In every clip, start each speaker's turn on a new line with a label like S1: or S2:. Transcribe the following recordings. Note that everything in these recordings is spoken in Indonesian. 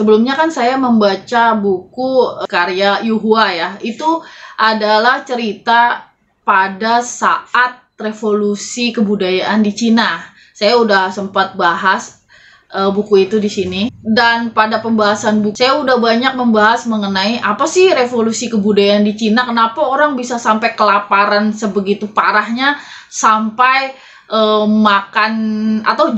S1: Sebelumnya kan saya membaca buku karya Yuhua ya. Itu adalah cerita pada saat revolusi kebudayaan di Cina. Saya udah sempat bahas buku itu di sini. Dan pada pembahasan buku, saya udah banyak membahas mengenai apa sih revolusi kebudayaan di Cina. Kenapa orang bisa sampai kelaparan sebegitu parahnya sampai makan atau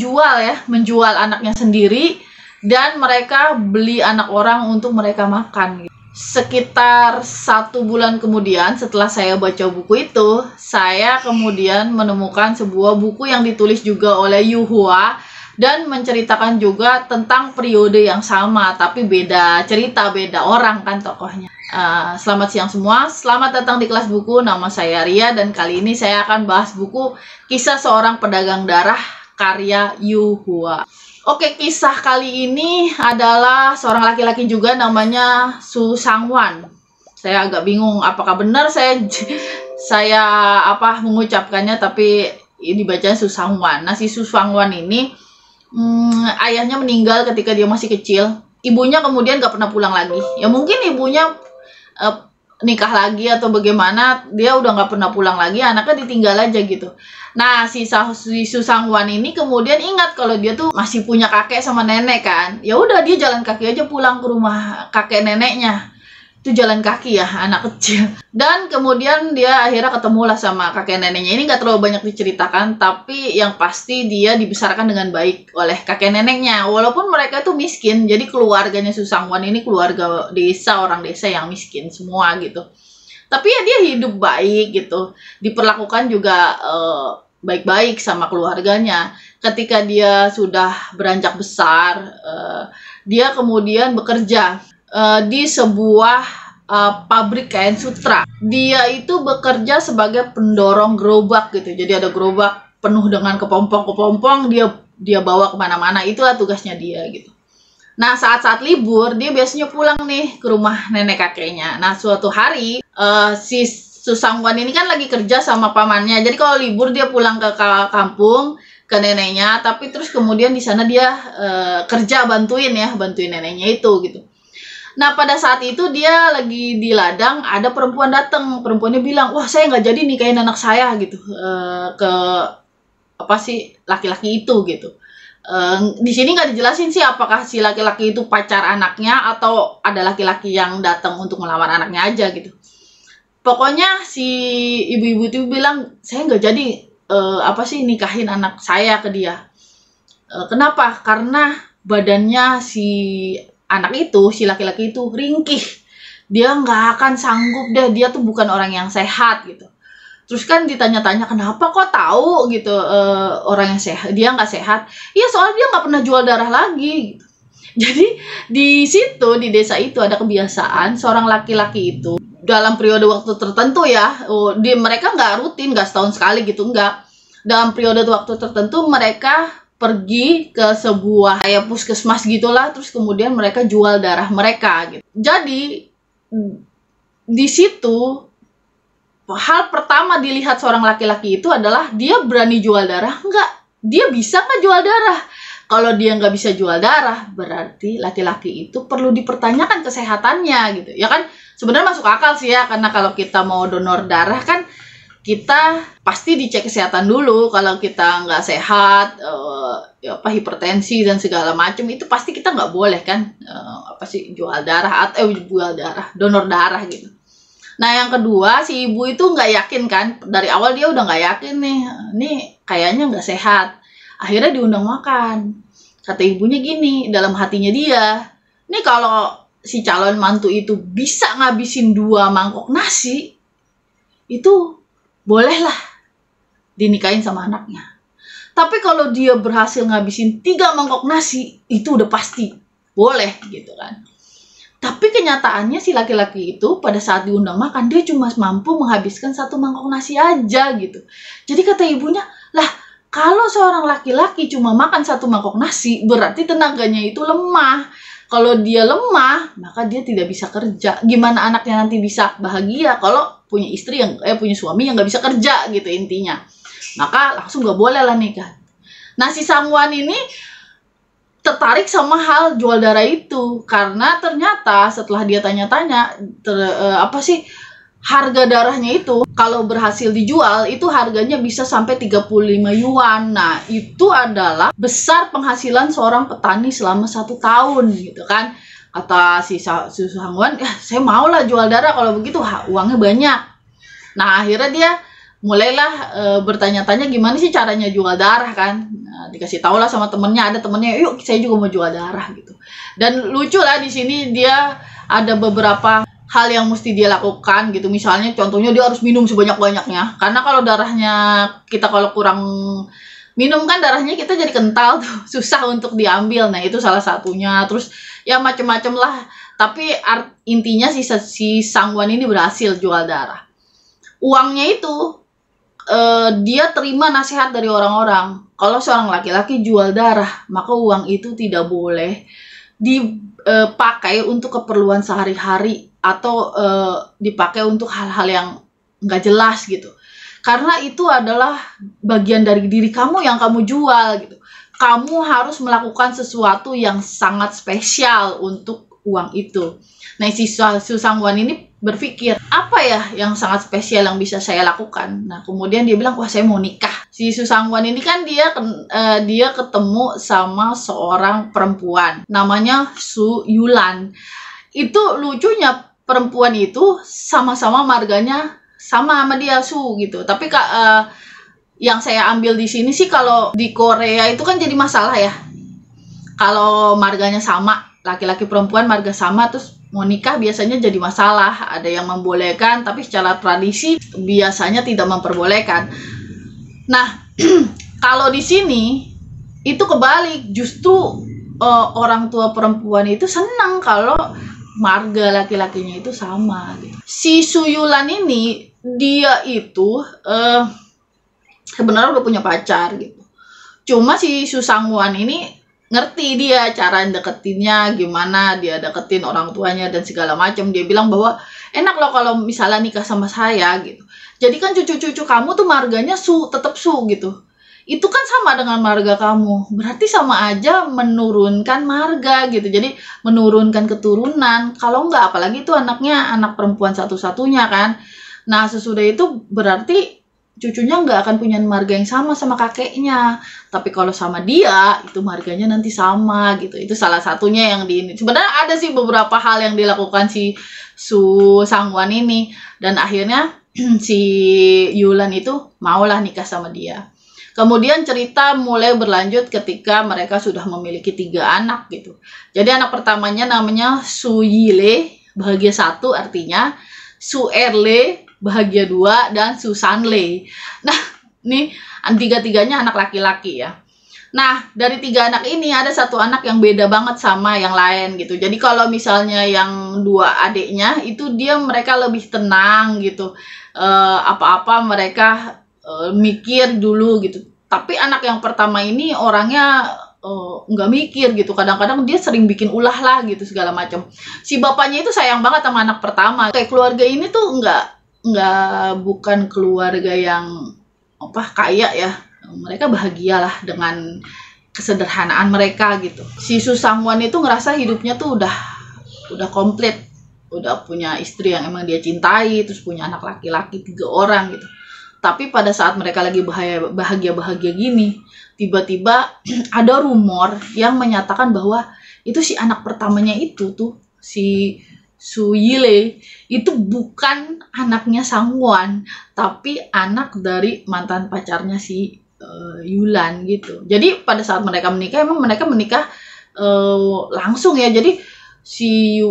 S1: menjual anaknya sendiri, dan mereka beli anak orang untuk mereka makan. Sekitar 1 bulan kemudian setelah saya baca buku itu, saya kemudian menemukan sebuah buku yang ditulis juga oleh Yuhua dan menceritakan juga tentang periode yang sama, tapi beda cerita, beda orang kan tokohnya. Selamat siang semua, selamat datang di kelas buku. Nama saya Ria dan kali ini saya akan bahas buku Kisah Seorang Pedagang Darah karya Yuhua. Oke, kisah kali ini adalah seorang laki-laki juga, namanya Su Sangwan. Saya agak bingung apakah benar saya mengucapkannya, tapi dibacanya Su Sangwan. Nah, si Su Sangwan ini ayahnya meninggal ketika dia masih kecil. Ibunya kemudian gak pernah pulang lagi. Ya mungkin ibunya nikah lagi atau bagaimana, dia udah gak pernah pulang lagi, anaknya ditinggal aja gitu. Nah, si Su Sangwan ini kemudian ingat kalau dia tuh masih punya kakek sama nenek kan. Ya udah, dia jalan kaki aja pulang ke rumah kakek neneknya. Itu jalan kaki ya, anak kecil. Dan kemudian dia akhirnya ketemulah sama kakek neneknya. Ini nggak terlalu banyak diceritakan, tapi yang pasti dia dibesarkan dengan baik oleh kakek neneknya. Walaupun mereka tuh miskin, jadi keluarganya Su Sangwan ini keluarga desa, orang desa yang miskin semua gitu. Tapi ya dia hidup baik gitu, diperlakukan juga baik-baik sama keluarganya. Ketika dia sudah beranjak besar, dia kemudian bekerja di sebuah pabrik kain sutra. Dia itu bekerja sebagai pendorong gerobak gitu. Jadi ada gerobak penuh dengan kepompong-kepompong, dia bawa kemana-mana. Itulah tugasnya dia gitu. Nah, saat-saat libur dia biasanya pulang nih ke rumah nenek kakeknya. Nah, suatu hari si Su Sangwan ini kan lagi kerja sama pamannya. Jadi kalau libur dia pulang ke kampung ke neneknya, tapi terus kemudian di sana dia kerja bantuin neneknya itu gitu. Nah, pada saat itu dia lagi di ladang, ada perempuan datang. Perempuannya bilang, wah saya nggak jadi nikahin anak saya gitu ke laki-laki itu gitu. Di sini nggak dijelasin sih apakah si laki-laki itu pacar anaknya atau ada laki-laki yang datang untuk melamar anaknya aja gitu. Pokoknya si ibu-ibu itu bilang, saya nggak jadi nikahin anak saya ke dia. Kenapa? Karena badannya si anak itu, si laki-laki itu ringkih. Dia nggak akan sanggup deh, dia tuh bukan orang yang sehat gitu. Terus kan ditanya-tanya, kenapa kok tahu gitu orang yang sehat, dia nggak sehat? Iya, soalnya dia nggak pernah jual darah lagi gitu. Jadi di situ, di desa itu ada kebiasaan seorang laki-laki itu dalam periode waktu tertentu ya, mereka nggak rutin, nggak setahun sekali gitu, nggak. Dalam periode waktu tertentu mereka pergi ke sebuah kayak puskesmas gitulah, terus kemudian mereka jual darah mereka gitu. Jadi di situ hal pertama dilihat seorang laki-laki itu adalah dia berani jual darah nggak? Dia bisa nggak jual darah? Kalau dia nggak bisa jual darah, berarti laki-laki itu perlu dipertanyakan kesehatannya gitu. Ya kan sebenarnya masuk akal sih ya, karena kalau kita mau donor darah kan kita pasti dicek kesehatan dulu. Kalau kita nggak sehat, hipertensi dan segala macam, itu pasti kita nggak boleh kan jual darah atau donor darah gitu. Nah, yang kedua, si ibu itu nggak yakin kan, dari awal dia udah nggak yakin nih kayaknya nggak sehat. Akhirnya diundang makan. Kata ibunya gini dalam hatinya dia, nih kalau si calon mantu itu bisa ngabisin 2 mangkok nasi, itu bolehlah dinikahin sama anaknya. Tapi kalau dia berhasil ngabisin 3 mangkok nasi, itu udah pasti boleh gitu kan. Tapi kenyataannya si laki-laki itu pada saat diundang makan, dia cuma mampu menghabiskan 1 mangkok nasi aja gitu. Jadi kata ibunya, lah kalau seorang laki-laki cuma makan 1 mangkok nasi, berarti tenaganya itu lemah. Kalau dia lemah, maka dia tidak bisa kerja. Gimana anaknya nanti bisa bahagia kalau punya punya suami yang nggak bisa kerja gitu intinya. Maka langsung nggak boleh lah nikah. Nah, si Sangwan ini tertarik sama hal jual darah itu, karena ternyata setelah dia tanya-tanya apa sih harga darahnya itu, kalau berhasil dijual itu harganya bisa sampai 35 yuan. Nah, itu adalah besar penghasilan seorang petani selama 1 tahun gitu kan. Kata si Sangwan, ya saya mau lah jual darah kalau begitu, uangnya banyak. Nah, akhirnya dia mulailah bertanya-tanya gimana sih caranya jual darah kan. Nah, dikasih tahu lah sama temennya, ada temennya, yuk saya juga mau jual darah gitu. Dan lucu lah di sini dia ada beberapa hal yang mesti dia lakukan gitu. Misalnya contohnya dia harus minum sebanyak-banyaknya. Karena kalau darahnya kita kalau kurang minum kan darahnya kita jadi kental tuh, susah untuk diambil. Nah, itu salah satunya. Terus ya macem-macem lah. Tapi intinya si Sangwan ini berhasil jual darah. Uangnya itu dia terima nasihat dari orang-orang. Kalau seorang laki-laki jual darah, maka uang itu tidak boleh dipakai untuk keperluan sehari-hari atau dipakai untuk hal-hal yang nggak jelas gitu. Karena itu adalah bagian dari diri kamu yang kamu jual gitu. Kamu harus melakukan sesuatu yang sangat spesial untuk uang itu. Nah, si Sangwan ini berpikir, apa ya yang sangat spesial yang bisa saya lakukan? Nah, kemudian dia bilang, wah saya mau nikah. Si Sangwan ini kan dia ketemu sama seorang perempuan, namanya Su Yulan. Itu lucunya, perempuan itu sama-sama marganya sama dia Su gitu. Tapi yang saya ambil di sini sih, kalau di Korea itu kan jadi masalah ya. Kalau marganya sama, laki-laki perempuan marga sama, terus mau nikah biasanya jadi masalah. Ada yang membolehkan, tapi secara tradisi biasanya tidak memperbolehkan. Nah, kalau di sini itu kebalik, justru orang tua perempuan itu senang kalau marga laki-lakinya itu sama gitu. Si Suyulan ini dia itu sebenarnya udah punya pacar gitu. Cuma si Susangwan ini ngerti dia cara deketinnya gimana, dia deketin orang tuanya dan segala macam. Dia bilang bahwa enak loh kalau misalnya nikah sama saya gitu. Jadi kan cucu-cucu kamu tuh marganya tetap Su gitu. Itu kan sama dengan marga kamu. Berarti sama aja menurunkan marga gitu. Jadi menurunkan keturunan. Kalau enggak, apalagi itu anaknya anak perempuan satu-satunya kan. Nah, sesudah itu berarti cucunya nggak akan punya marga yang sama kakeknya. Tapi kalau sama dia, itu marganya nanti sama gitu. Itu salah satunya yang di ini. Sebenarnya ada sih beberapa hal yang dilakukan si Su Sangwan ini. Dan akhirnya si Yulan itu maulah nikah sama dia. Kemudian cerita mulai berlanjut ketika mereka sudah memiliki 3 anak gitu. Jadi anak pertamanya namanya Su Yile, bahagia 1 artinya. Su Erle, bahagia 2, dan Su Sanle. Nah, ini 3-tiganya anak laki-laki ya. Nah, dari 3 anak ini ada 1 anak yang beda banget sama yang lain gitu. Jadi kalau misalnya yang 2 adiknya itu mereka lebih tenang gitu. Apa-apa mereka mikir dulu gitu. Tapi anak yang pertama ini orangnya nggak mikir gitu. Kadang-kadang dia sering bikin ulah lah gitu segala macam. Si bapaknya itu sayang banget sama anak pertama. Kayak keluarga ini tuh bukan keluarga yang kaya ya. Mereka bahagialah dengan kesederhanaan mereka gitu. Si Susangwan itu ngerasa hidupnya tuh udah komplit, udah punya istri yang emang dia cintai, terus punya anak laki-laki 3 orang gitu. Tapi pada saat mereka lagi bahagia-bahagia gini, tiba-tiba ada rumor yang menyatakan bahwa itu si anak pertamanya itu tuh, si Su Yile, itu bukan anaknya Sangwan, tapi anak dari mantan pacarnya si Yulan gitu. Jadi pada saat mereka menikah, emang mereka menikah langsung ya. Jadi si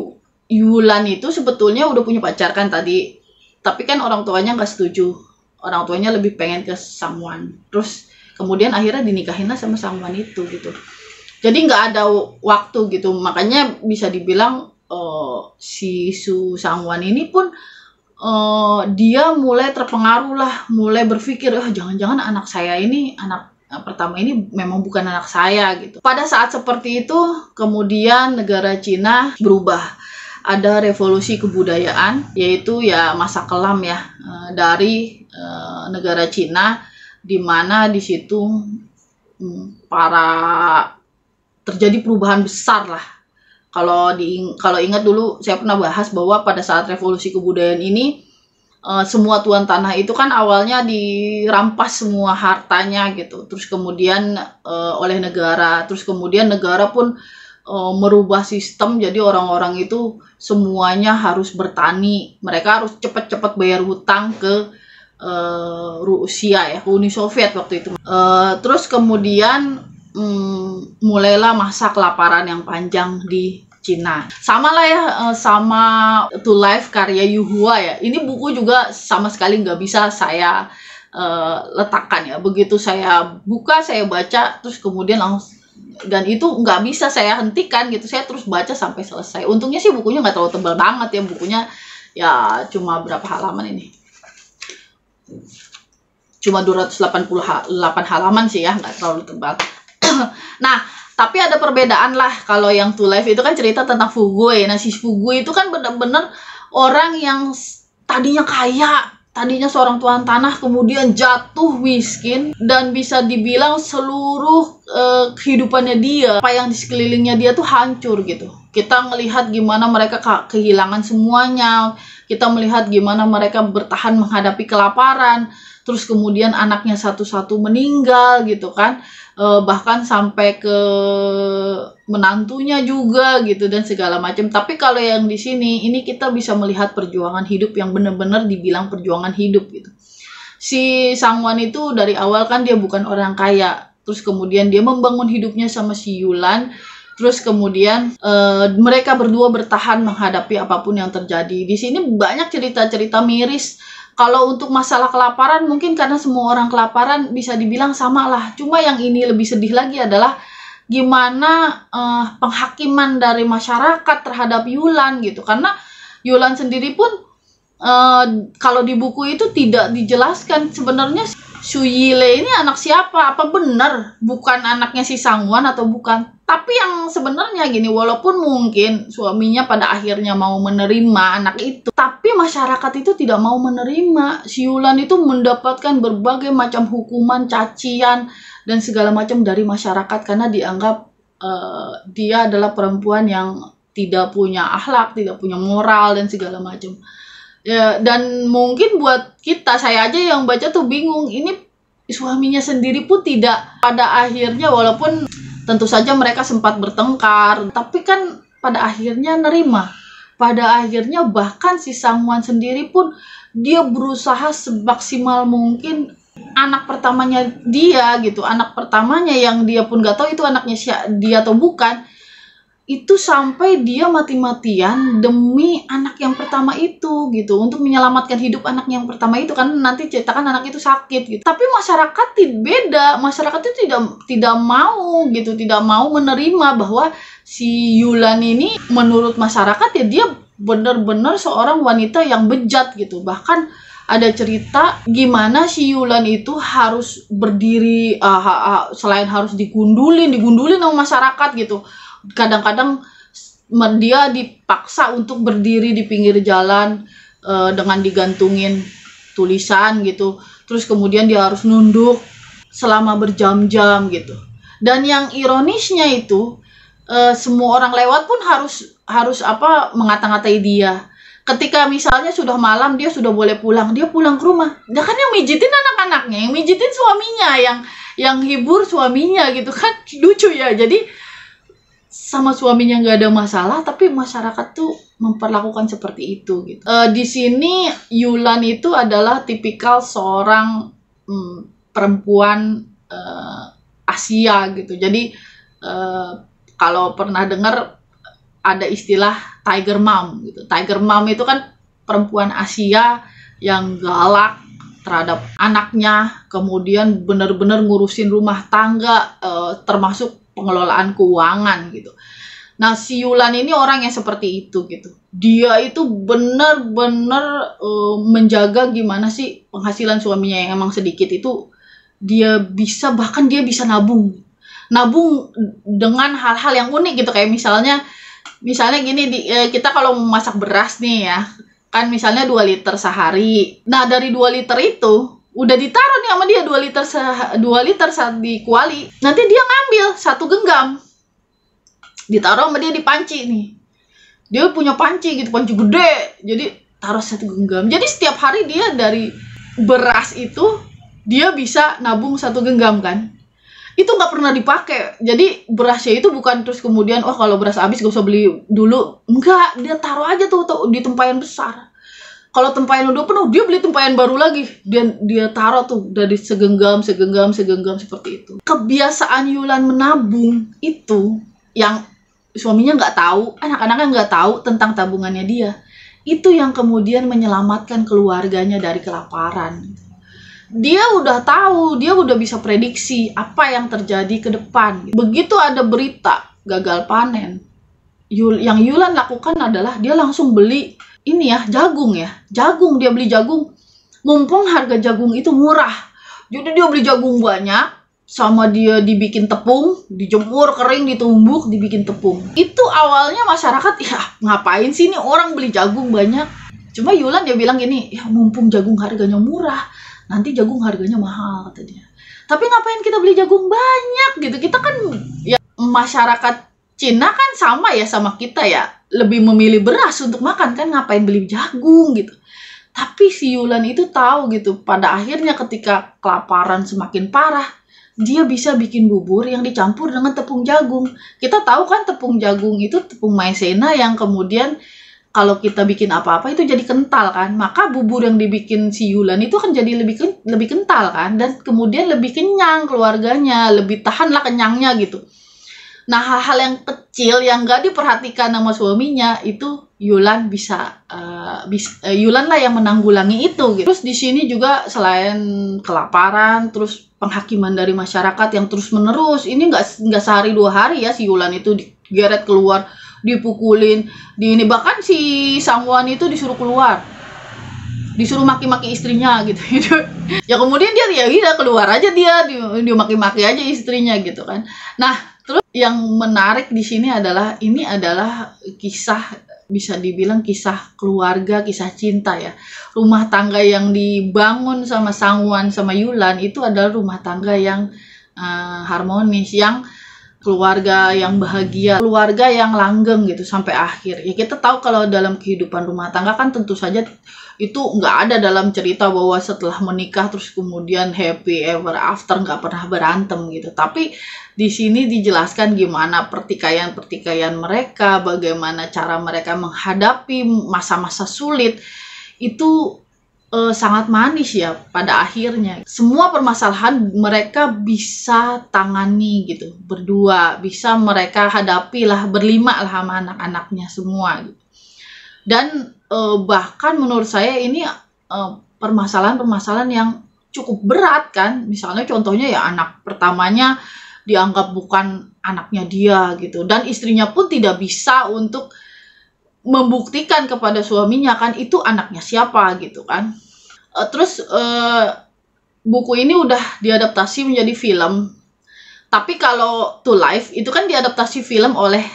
S1: Yulan itu sebetulnya udah punya pacar kan tadi, tapi kan orang tuanya nggak setuju. Orang tuanya lebih pengen ke Sangwan. Terus kemudian akhirnya dinikahinlah sama Sangwan itu gitu. Jadi nggak ada waktu gitu. Makanya bisa dibilang si Su Sangwan ini pun dia mulai terpengaruh lah, mulai berpikir, jangan-jangan anak saya ini, anak pertama ini memang bukan anak saya gitu. Pada saat seperti itu, kemudian negara Cina berubah. Ada revolusi kebudayaan, yaitu ya masa kelam ya, dari negara Cina, di mana di situ para terjadi perubahan besar lah. Kalau ingat dulu saya pernah bahas bahwa pada saat revolusi kebudayaan ini, semua tuan tanah itu kan awalnya dirampas semua hartanya gitu, terus kemudian oleh negara, terus kemudian negara pun merubah sistem, jadi orang-orang itu semuanya harus bertani, mereka harus cepat-cepat bayar hutang ke Rusia ya, ke Uni Soviet waktu itu. Terus kemudian mulailah masa kelaparan yang panjang di Cina. Sama lah ya, sama To Life karya Yu Hua ya. Ini buku juga sama sekali nggak bisa saya letakkan ya. Begitu saya buka, saya baca, terus kemudian langsung, dan itu nggak bisa saya hentikan gitu. Saya terus baca sampai selesai. Untungnya sih bukunya nggak terlalu tebal banget ya. Bukunya ya cuma berapa halaman ini? Cuma 288 halaman sih ya, nggak terlalu tebal. Nah, tapi ada perbedaan lah. Kalau yang To Life itu kan cerita tentang Fugui. Nah, si Fugui itu kan benar-benar orang yang tadinya kaya, tadinya seorang tuan tanah, kemudian jatuh miskin, dan bisa dibilang seluruh kehidupannya dia, apa yang di sekelilingnya dia tuh hancur gitu. Kita melihat gimana mereka kehilangan semuanya, kita melihat gimana mereka bertahan menghadapi kelaparan, terus kemudian anaknya satu-satu meninggal gitu kan. Bahkan sampai ke menantunya juga gitu dan segala macam. Tapi kalau yang di sini ini kita bisa melihat perjuangan hidup yang benar-benar dibilang perjuangan hidup gitu. Si Sangwan itu dari awal kan dia bukan orang kaya, terus kemudian dia membangun hidupnya sama si Yulan, terus kemudian mereka berdua bertahan menghadapi apapun yang terjadi. Di sini banyak cerita-cerita miris. Kalau untuk masalah kelaparan, mungkin karena semua orang kelaparan bisa dibilang sama lah. Cuma yang ini lebih sedih lagi adalah gimana penghakiman dari masyarakat terhadap Yulan gitu. Karena Yulan sendiri pun kalau di buku itu tidak dijelaskan sebenarnya Su Yile ini anak siapa, apa benar bukan anaknya si Sangwan atau bukan. Tapi yang sebenarnya gini, walaupun mungkin suaminya pada akhirnya mau menerima anak itu, tapi masyarakat itu tidak mau menerima. Si Yulan itu mendapatkan berbagai macam hukuman, cacian, dan segala macam dari masyarakat karena dianggap dia adalah perempuan yang tidak punya akhlak, tidak punya moral, dan segala macam. Ya, dan mungkin buat kita, saya aja yang baca tuh bingung, ini suaminya sendiri pun tidak pada akhirnya, walaupun tentu saja mereka sempat bertengkar, tapi kan pada akhirnya nerima. Pada akhirnya bahkan si Sangwan sendiri pun dia berusaha semaksimal mungkin anak pertamanya dia gitu, anak pertamanya yang dia pun gak tahu itu anaknya dia atau bukan, itu sampai dia mati-matian demi anak yang pertama itu gitu, untuk menyelamatkan hidup anak yang pertama itu, kan nanti ceritakan anak itu sakit gitu. Tapi masyarakat beda, masyarakat itu tidak mau gitu, tidak mau menerima bahwa si Yulan ini menurut masyarakat ya dia benar-benar seorang wanita yang bejat gitu. Bahkan ada cerita gimana si Yulan itu harus berdiri, selain harus digundulin sama masyarakat gitu, kadang-kadang dia dipaksa untuk berdiri di pinggir jalan dengan digantungin tulisan gitu, terus kemudian dia harus nunduk selama berjam-jam gitu. Dan yang ironisnya itu semua orang lewat pun harus mengata-ngatai dia. Ketika misalnya sudah malam, dia sudah boleh pulang, dia pulang ke rumah. Dia kan yang mijitin anak-anaknya, yang mijitin suaminya, yang hibur suaminya gitu kan, lucu ya. Jadi sama suaminya nggak ada masalah, tapi masyarakat tuh memperlakukan seperti itu gitu. Di sini Yulan itu adalah tipikal seorang perempuan Asia gitu. Jadi kalau pernah dengar ada istilah tiger mom gitu. Tiger mom itu kan perempuan Asia yang galak terhadap anaknya, kemudian benar-benar ngurusin rumah tangga, termasuk pengelolaan keuangan gitu. Nah, si Yulan ini orang yang seperti itu gitu. Dia itu benar-benar menjaga gimana sih penghasilan suaminya yang emang sedikit itu dia bisa, bahkan dia bisa nabung dengan hal-hal yang unik gitu. Kayak misalnya gini, kita kalau masak beras nih ya, kan misalnya 2 liter sehari. Nah, dari 2 liter itu udah ditaruh nih sama dia 2 liter saat di kuali. Nanti dia ngambil 1 genggam. Ditaruh sama dia di panci nih. Dia punya panci gitu, panci gede. Jadi taruh 1 genggam. Jadi setiap hari dia dari beras itu dia bisa nabung 1 genggam kan. Itu nggak pernah dipakai. Jadi berasnya itu bukan terus kemudian oh kalau beras habis gak usah beli dulu. Enggak, dia taruh aja tuh di tempayan besar. Kalau tempayan udah penuh, dia beli tempayan baru lagi. Dia taruh tuh dari segenggam seperti itu. Kebiasaan Yulan menabung itu yang suaminya nggak tahu, anak-anaknya nggak tahu tentang tabungannya dia. Itu yang kemudian menyelamatkan keluarganya dari kelaparan. Dia udah tahu, dia udah bisa prediksi apa yang terjadi ke depan. Begitu ada berita gagal panen, yang Yulan lakukan adalah dia langsung beli ini ya, jagung ya. Jagung, dia beli jagung. Mumpung harga jagung itu murah. Jadi dia beli jagung banyak, sama dia dibikin tepung, dijemur kering, ditumbuk, dibikin tepung. Itu awalnya masyarakat, ya ngapain sih nih orang beli jagung banyak. Cuma Yulan dia bilang gini, ya mumpung jagung harganya murah, nanti jagung harganya mahal, kata dia. Tapi ngapain kita beli jagung banyak gitu? Kita kan, ya masyarakat Cina kan sama ya sama kita ya, lebih memilih beras untuk makan kan, ngapain beli jagung gitu. Tapi si Yulan itu tahu gitu, pada akhirnya ketika kelaparan semakin parah, dia bisa bikin bubur yang dicampur dengan tepung jagung. Kita tahu kan tepung jagung itu tepung maizena yang kemudian kalau kita bikin apa-apa itu jadi kental kan. Maka bubur yang dibikin si Yulan itu kan jadi lebih kental kan, dan kemudian lebih kenyang keluarganya, lebih tahan lah kenyangnya gitu. Nah, hal-hal yang kecil yang gak diperhatikan sama suaminya itu Yulan Yulan lah yang menanggulangi itu gitu. Terus di sini juga selain kelaparan, terus penghakiman dari masyarakat yang terus menerus. Ini nggak sehari 2 hari ya si Yulan itu digeret keluar, dipukulin, bahkan si Sangwan itu disuruh keluar, disuruh maki-maki istrinya gitu. Ya kemudian dia keluar aja, dia maki-maki aja istrinya gitu kan. Nah, terus yang menarik di sini adalah ini adalah kisah, bisa dibilang kisah keluarga, kisah cinta ya. Rumah tangga yang dibangun sama Sangwan sama Yulan itu adalah rumah tangga yang harmonis, yang keluarga yang bahagia, keluarga yang langgeng gitu sampai akhir. Ya kita tahu kalau dalam kehidupan rumah tangga kan tentu saja itu nggak ada dalam cerita bahwa setelah menikah terus kemudian happy ever after, nggak pernah berantem gitu. Tapi di sini dijelaskan gimana pertikaian mereka, bagaimana cara mereka menghadapi masa-masa sulit. Itu sangat manis ya pada akhirnya. Semua permasalahan mereka bisa tangani gitu berdua, bisa mereka hadapi lah berlima lah sama anak-anaknya semua gitu. Dan bahkan menurut saya ini permasalahan-permasalahan yang cukup berat kan. Misalnya contohnya ya anak pertamanya dianggap bukan anaknya dia gitu, dan istrinya pun tidak bisa untuk membuktikan kepada suaminya kan itu anaknya siapa gitu kan. Terus buku ini udah diadaptasi menjadi film. Tapi kalau To Life itu kan diadaptasi film oleh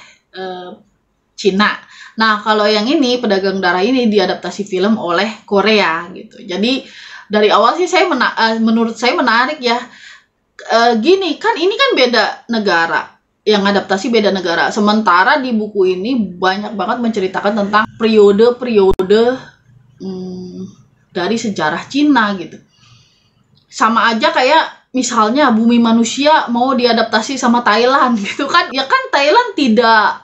S1: Cina. Nah, kalau yang ini Pedagang Darah ini diadaptasi film oleh Korea gitu. Jadi dari awal sih menurut saya menarik ya. Gini kan, ini kan beda negara, yang adaptasi beda negara. Sementara di buku ini banyak banget menceritakan tentang periode-periode dari sejarah Cina gitu. Sama aja kayak misalnya Bumi Manusia mau diadaptasi sama Thailand gitu kan. Ya kan Thailand tidak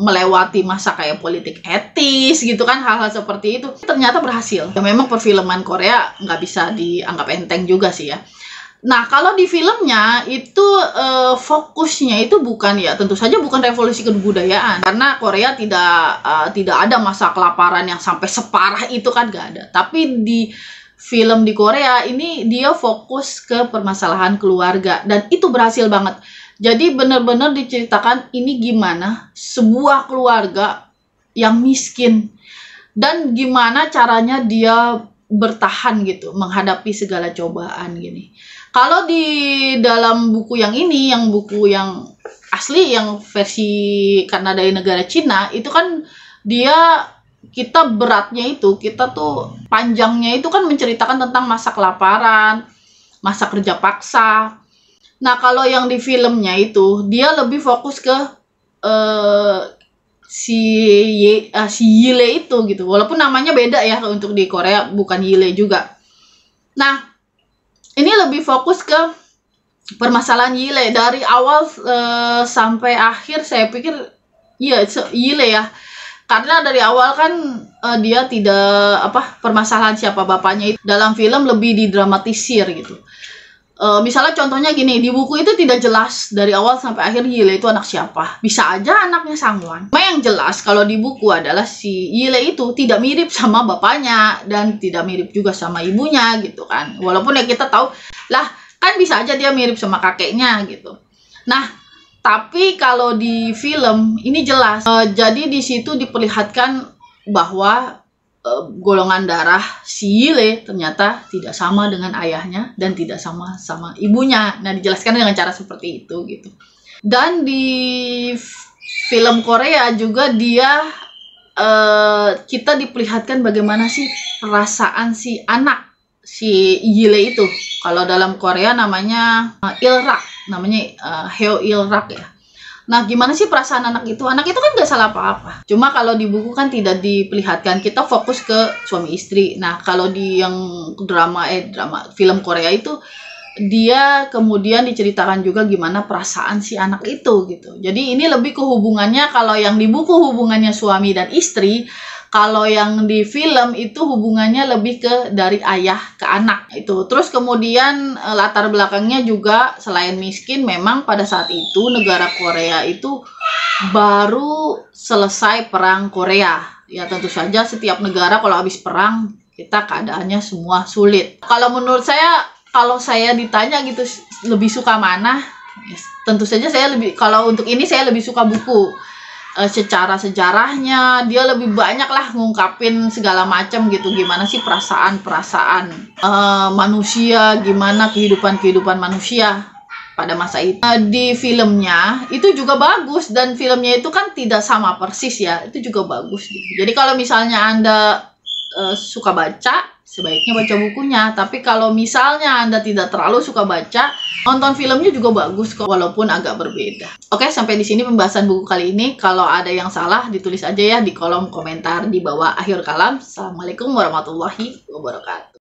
S1: melewati masa kayak politik etis gitu kan, hal-hal seperti itu ternyata berhasil. Ya memang perfilman Korea nggak bisa dianggap enteng juga sih ya. Nah, kalau di filmnya itu fokusnya itu bukan, ya tentu saja bukan revolusi kebudayaan, karena Korea tidak ada masa kelaparan yang sampai separah itu kan, nggak ada. Tapi di film di Korea ini dia fokus ke permasalahan keluarga, dan itu berhasil banget. Jadi benar-benar diceritakan ini gimana sebuah keluarga yang miskin dan gimana caranya dia bertahan gitu menghadapi segala cobaan gini. Kalau di dalam buku yang ini, yang buku yang asli, yang versi karena dari negara Cina, itu kan kita beratnya itu, kita tuh panjangnya itu kan menceritakan tentang masa kelaparan, masa kerja paksa. Nah, kalau yang di filmnya itu dia lebih fokus ke si Yile itu gitu. Walaupun namanya beda ya, untuk di Korea bukan Yile juga. Nah, ini lebih fokus ke permasalahan Yile dari awal sampai akhir. Saya pikir iya Yile ya. Karena dari awal kan dia tidak permasalahan siapa bapaknya itu dalam film lebih didramatisir gitu. Misalnya contohnya gini, di buku itu tidak jelas dari awal sampai akhir Yile itu anak siapa. Bisa aja anaknya Sangwon. Cuma yang jelas kalau di buku adalah si Yile itu tidak mirip sama bapaknya dan tidak mirip juga sama ibunya gitu kan. Walaupun ya kita tahu lah kan bisa aja dia mirip sama kakeknya gitu. Nah, tapi kalau di film ini jelas. Jadi di situ diperlihatkan bahwa golongan darah si Yile ternyata tidak sama dengan ayahnya dan tidak sama sama ibunya. Nah, dijelaskan dengan cara seperti itu gitu. Dan di film Korea juga dia kita diperlihatkan bagaimana sih perasaan si anak si Yile itu. Kalau dalam Korea namanya Ilrak, namanya Heo Ilrak ya. Nah, gimana sih perasaan anak itu? Anak itu kan nggak salah apa-apa. Cuma kalau di buku kan tidak diperlihatkan. Kita fokus ke suami istri. Nah, kalau di yang drama film Korea itu, dia kemudian diceritakan juga gimana perasaan si anak itu gitu. Jadi ini lebih ke hubungannya, kalau yang di buku hubungannya suami dan istri. Kalau yang di film itu hubungannya lebih ke dari ayah ke anak itu. Terus kemudian latar belakangnya juga selain miskin, memang pada saat itu negara Korea itu baru selesai perang Korea. Ya tentu saja setiap negara kalau habis perang kita keadaannya semua sulit. Kalau menurut saya, kalau saya ditanya gitu lebih suka mana? Tentu saja saya lebih, kalau untuk ini saya lebih suka buku. Secara sejarahnya dia lebih banyak lah ngungkapin segala macam gitu, gimana sih perasaan manusia, gimana kehidupan manusia pada masa itu. Di filmnya itu juga bagus, dan filmnya itu kan tidak sama persis ya, itu juga bagus gitu. Jadi kalau misalnya Anda suka baca, sebaiknya baca bukunya. Tapi kalau misalnya Anda tidak terlalu suka baca, nonton filmnya juga bagus kok, walaupun agak berbeda. Oke, sampai di sini pembahasan buku kali ini. Kalau ada yang salah, ditulis aja ya di kolom komentar di bawah akhir kalam. Assalamualaikum warahmatullahi wabarakatuh.